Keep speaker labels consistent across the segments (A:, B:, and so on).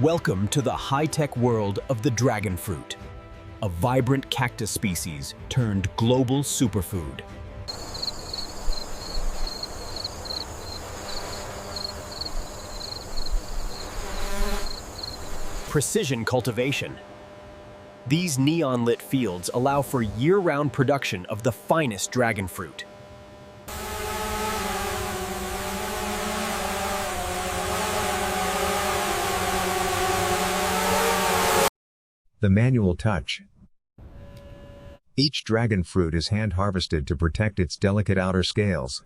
A: Welcome to the high-tech world of the dragon fruit, a vibrant cactus species turned global superfood. Precision cultivation. These neon-lit fields allow for year-round production of the finest dragon fruit.
B: The manual touch. Each dragon fruit is hand-harvested to protect its delicate outer scales.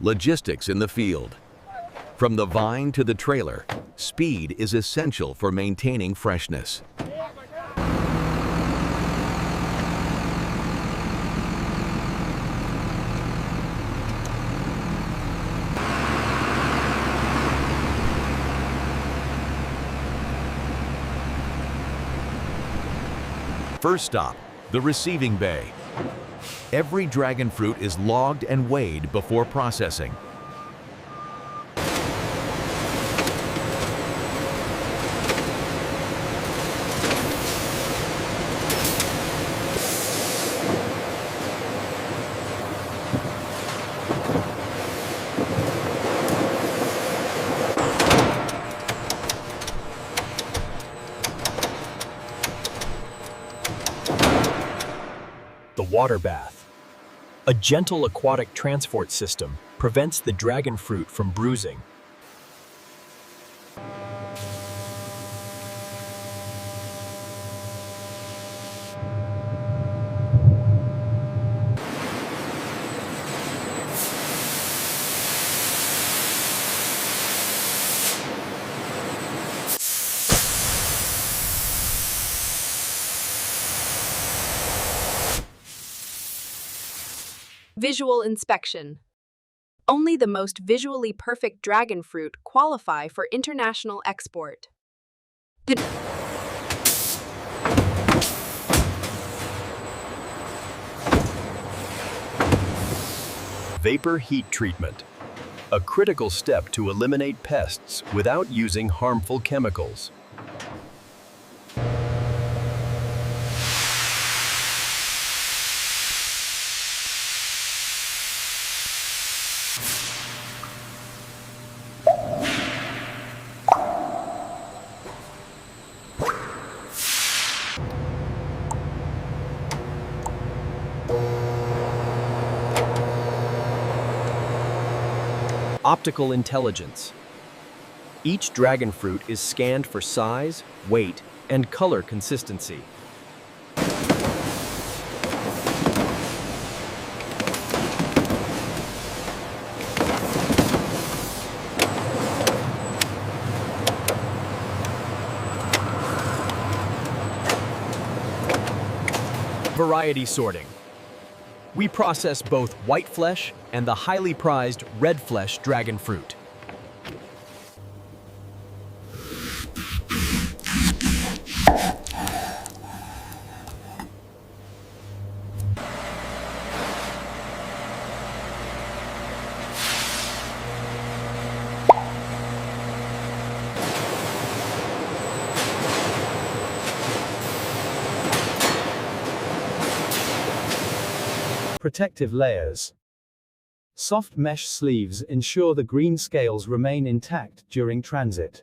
C: Logistics in the field. From the vine to the trailer, speed is essential for maintaining freshness. First stop, the receiving bay. Every dragon fruit is logged and weighed before processing.
A: The water bath. A gentle aquatic transport system prevents the dragon fruit from bruising.
D: Visual inspection. Only the most visually perfect dragon fruit qualify for international export.
A: Vapor heat treatment. A critical step to eliminate pests without using harmful chemicals. Optical intelligence. Each dragon fruit is scanned for size, weight, and color consistency. Variety sorting. We process both white flesh and the highly prized red flesh dragon fruit.
E: Protective layers. Soft mesh sleeves ensure the green scales remain intact during transit.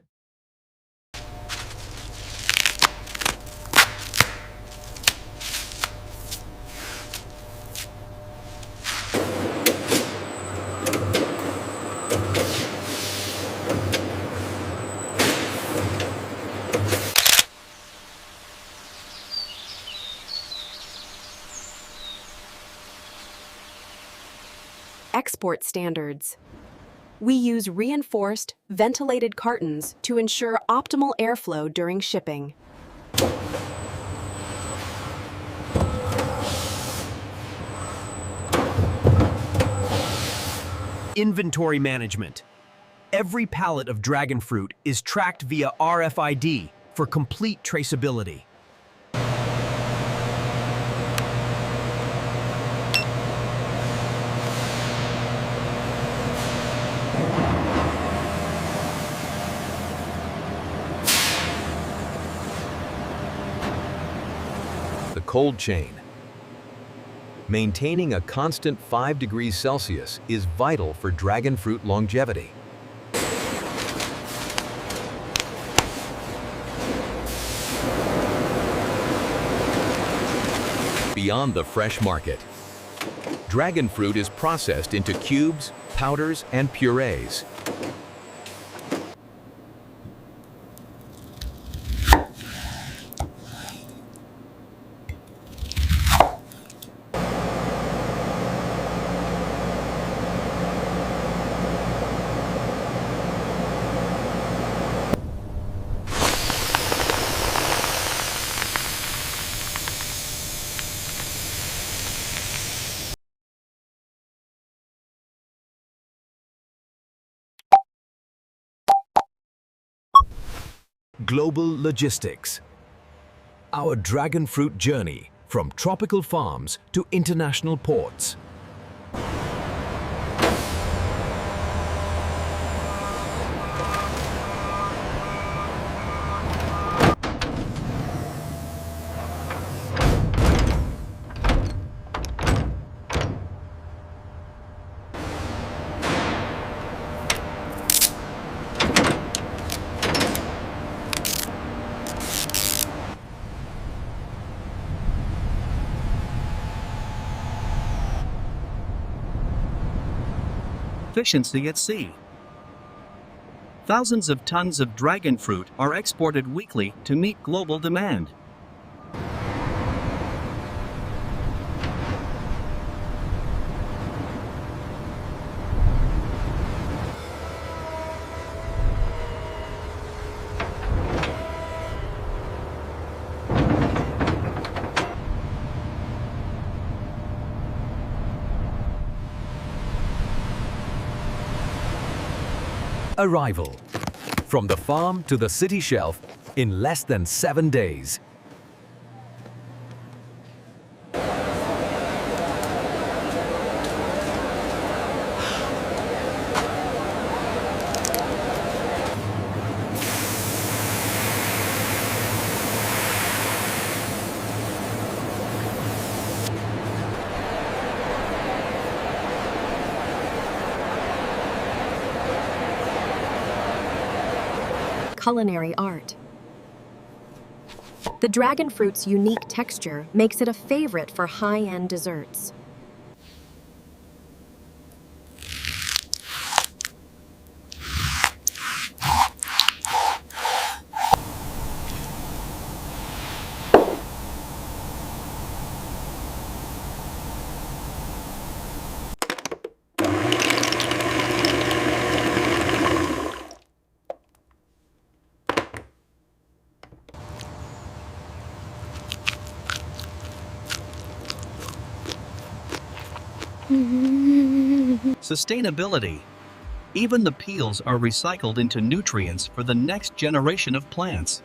D: Export standards. We use reinforced, ventilated cartons to ensure optimal airflow during shipping.
A: Inventory management. Every pallet of dragon fruit is tracked via RFID for complete traceability.
C: cold chain. Maintaining a constant 5 degrees Celsius is vital for dragon fruit longevity. Beyond the fresh market, dragon fruit is processed into cubes, powders, and purees.
A: Global logistics. Our dragon fruit journey from tropical farms to international ports.
F: Efficiency at sea. Thousands of tons of dragon fruit are exported weekly to meet global demand.
A: Arrival. From the farm to the city shelf in less than 7 days.
D: Culinary art. The dragon fruit's unique texture makes it a favorite for high-end desserts.
F: Sustainability. Even the peels are recycled into nutrients for the next generation of plants.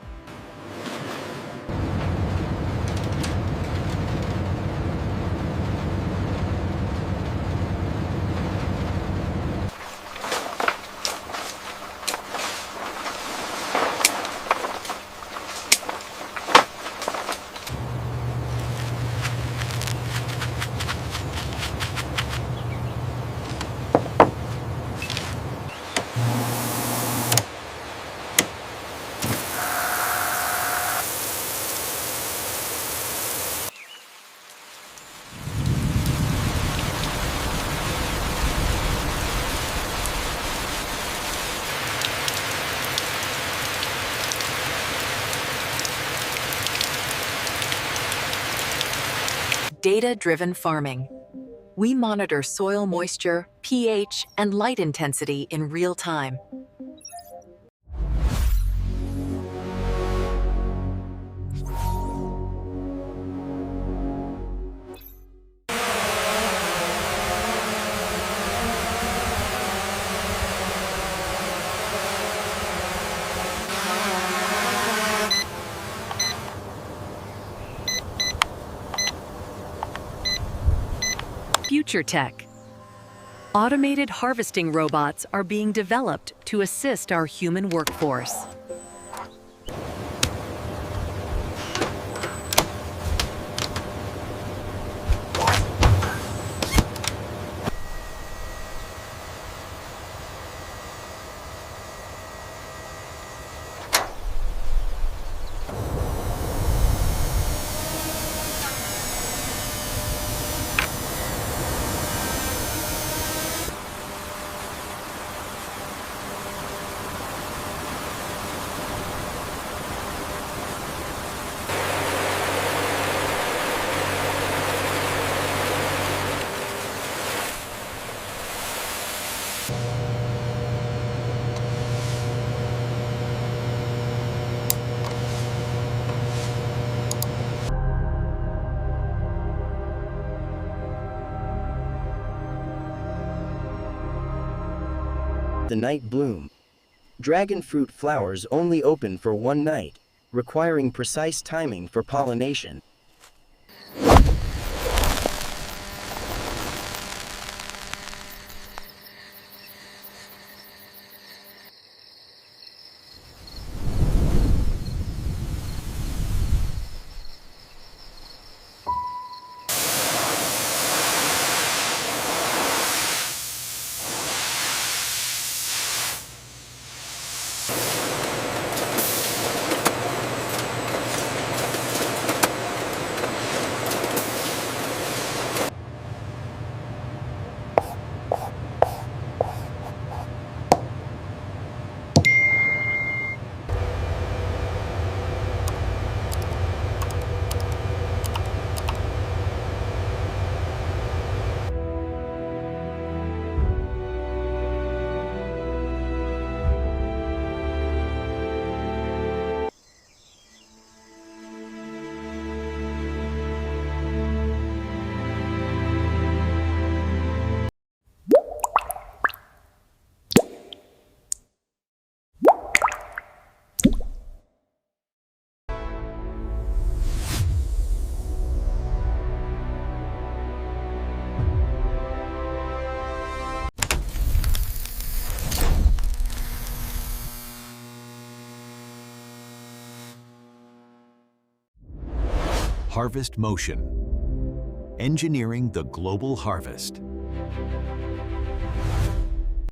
G: Data-driven farming. We monitor soil moisture, pH, and light intensity in real time. Future tech. Automated harvesting robots are being developed to assist our human workforce.
H: The night bloom. Dragon fruit flowers only open for one night, requiring precise timing for pollination.
C: Harvest Motion. Engineering the global harvest.